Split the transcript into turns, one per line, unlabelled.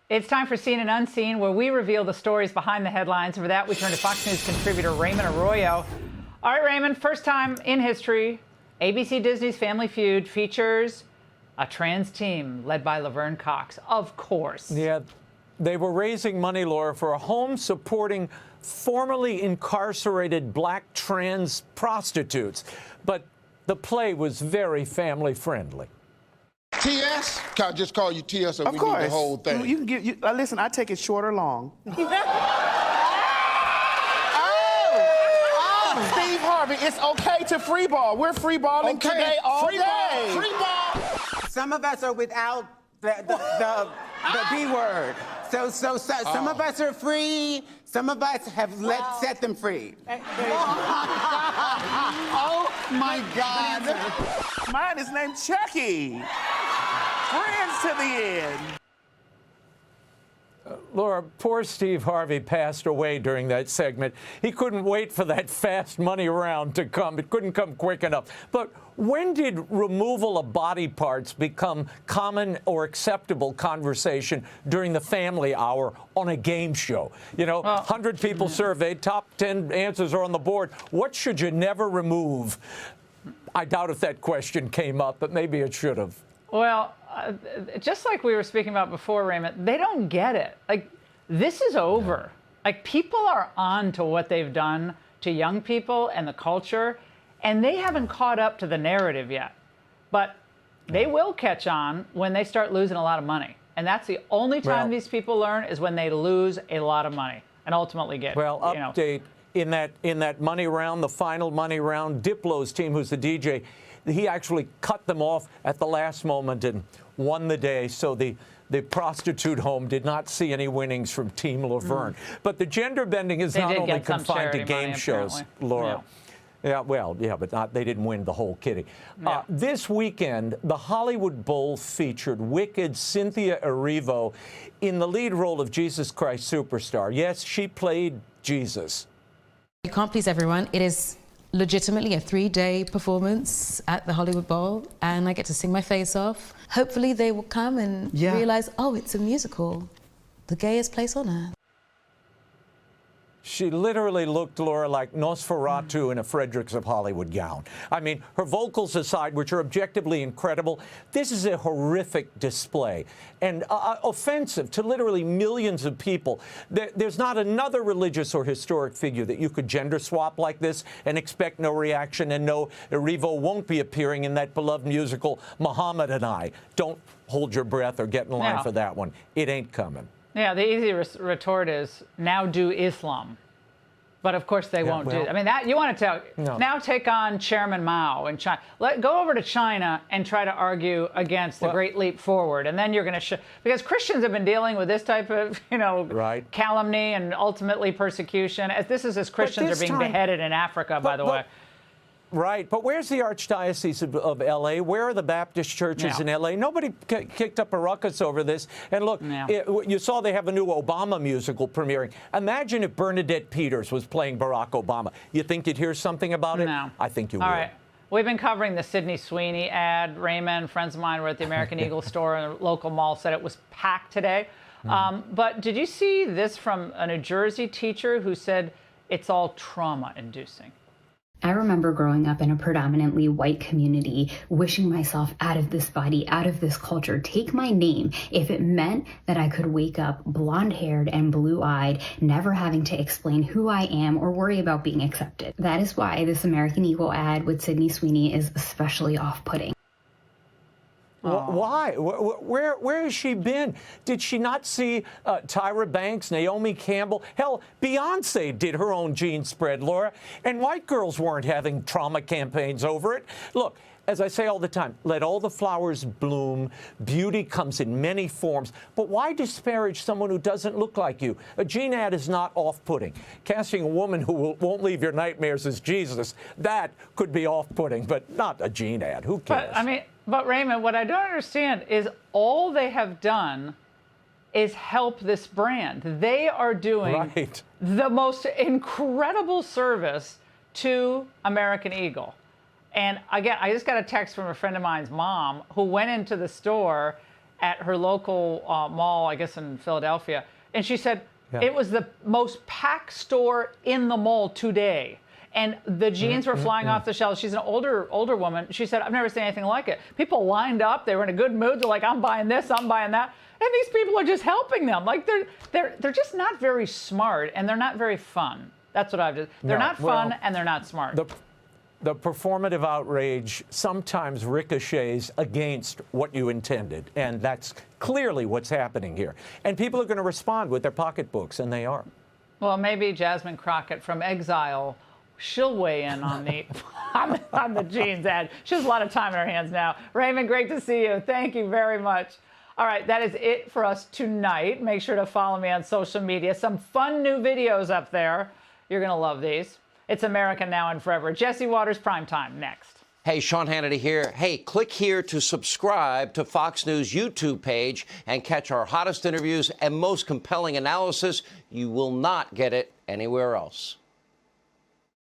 It's time for Seen and Unseen, where we reveal the stories behind the headlines. For that, we turn to Fox News contributor Raymond Arroyo. All right, Raymond, first time in history, ABC Disney's Family Feud features a trans team led by Laverne Cox, of course.
Yeah, they were raising money, Laura, for a home supporting formerly incarcerated black trans prostitutes. But the play was very family friendly.
TS? Can I just call you TS so we do the whole thing?
You can get, listen, I take it short or long. Steve Harvey, it's okay to free ball. We're free balling today all day.
Free ball.
Some of us are without the B word. So some of us are free. Some of us have set them free.
Oh my God.
Mine is named Chucky. Friends to the end.
Laura, poor Steve Harvey passed away during that segment. He couldn't wait for that fast money round to come. It couldn't come quick enough. But when did removal of body parts become common or acceptable conversation during the family hour on a game show? You know, 100 people surveyed, top 10 answers are on the board. What should you never remove? I doubt if that question came up, but maybe it should have.
Well, just like we were speaking about before, Raymond, they don't get it. Like, this is over. Like, people are on to what they've done to young people and the culture, and they haven't caught up to the narrative yet. But they will catch on when they start losing a lot of money. And that's the only time these people learn, is when they lose a lot of money and ultimately get,
update. In that money round, the final money round, Diplo's team, who's the DJ, he actually cut them off at the last moment and won the day. So the prostitute home did not see any winnings from Team Laverne. But the gender bending is not only confined to game shows, Laura. Yeah, but they didn't win the whole kitty. No. This weekend, the Hollywood Bowl featured wicked Cynthia Erivo in the lead role of Jesus Christ Superstar. Yes, she played Jesus.
You can't please everyone. It is legitimately a 3-day performance at the Hollywood Bowl, and I get to sing my face off. Hopefully they will come and realize, oh, it's a musical. The gayest place on earth.
She literally looked, Laura, like Nosferatu in a Fredericks of Hollywood gown. I mean, her vocals aside, which are objectively incredible, this is a horrific display and offensive to literally millions of people. There's not another religious or historic figure that you could gender swap like this and expect no reaction, and no, Erivo won't be appearing in that beloved musical, Muhammad and I. Don't hold your breath or get in line for that one. It ain't coming.
Yeah, the easy retort is, now do Islam. But of course they won't do it. I mean, that you want to tell, now take on Chairman Mao in China. Go over to China and try to argue against the Great Leap Forward. And then you're going to because Christians have been dealing with this type of, calumny and ultimately persecution. This is as Christians are being beheaded in Africa, by the way.
Right, but where's the Archdiocese of L.A.? Where are the Baptist churches in L.A.? Nobody kicked up a ruckus over this. And look, you saw they have a new Obama musical premiering. Imagine if Bernadette Peters was playing Barack Obama. You think you'd hear something about it?
No.
I think you
will.
All
right. We've been covering the Sydney Sweeney ad. Raymond, friends of mine were at the American Eagle store in a local mall, said it was packed today. But did you see this from a New Jersey teacher who said it's all trauma-inducing?
I remember growing up in a predominantly white community, wishing myself out of this body, out of this culture, take my name, if it meant that I could wake up blonde-haired and blue-eyed, never having to explain who I am or worry about being accepted. That is why this American Eagle ad with Sydney Sweeney is especially off-putting.
Why? Where has she been? Did she not see Tyra Banks, Naomi Campbell? Hell, Beyonce did her own gene spread, Laura, and white girls weren't having trauma campaigns over it. Look, as I say all the time, let all the flowers bloom. Beauty comes in many forms. But why disparage someone who doesn't look like you? A gene ad is not off-putting. Casting a woman who won't leave your nightmares as Jesus, that could be off-putting, but not a gene ad. Who cares?
But Raymond, what I don't understand is all they have done is help this brand. They are doing the most incredible service to American Eagle. And again, I just got a text from a friend of mine's mom who went into the store at her local mall, I guess in Philadelphia, and she said it was the most packed store in the mall today. And the jeans were flying off the shelves. She's an older woman. She said, I've never seen anything like it. People lined up. They were in a good mood. They're like, I'm buying this, I'm buying that. And these people are just helping them. Like they're just not very smart, and they're not very fun. That's what I've just. They're not fun, and they're not smart.
The performative outrage sometimes ricochets against what you intended, and that's clearly what's happening here. And people are going to respond with their pocketbooks, and they are.
Well, maybe Jasmine Crockett from Exile, she'll weigh in on the on the jeans ad. She has a lot of time in her hands now. Raymond, great to see you. Thank you very much. All right, that is it for us tonight. Make sure to follow me on social media. Some fun new videos up there. You're going to love these. It's America Now and Forever. Jesse Waters, Primetime, next.
Hey, Sean Hannity here. Hey, click here to subscribe to Fox News YouTube page and catch our hottest interviews and most compelling analysis. You will not get it anywhere else.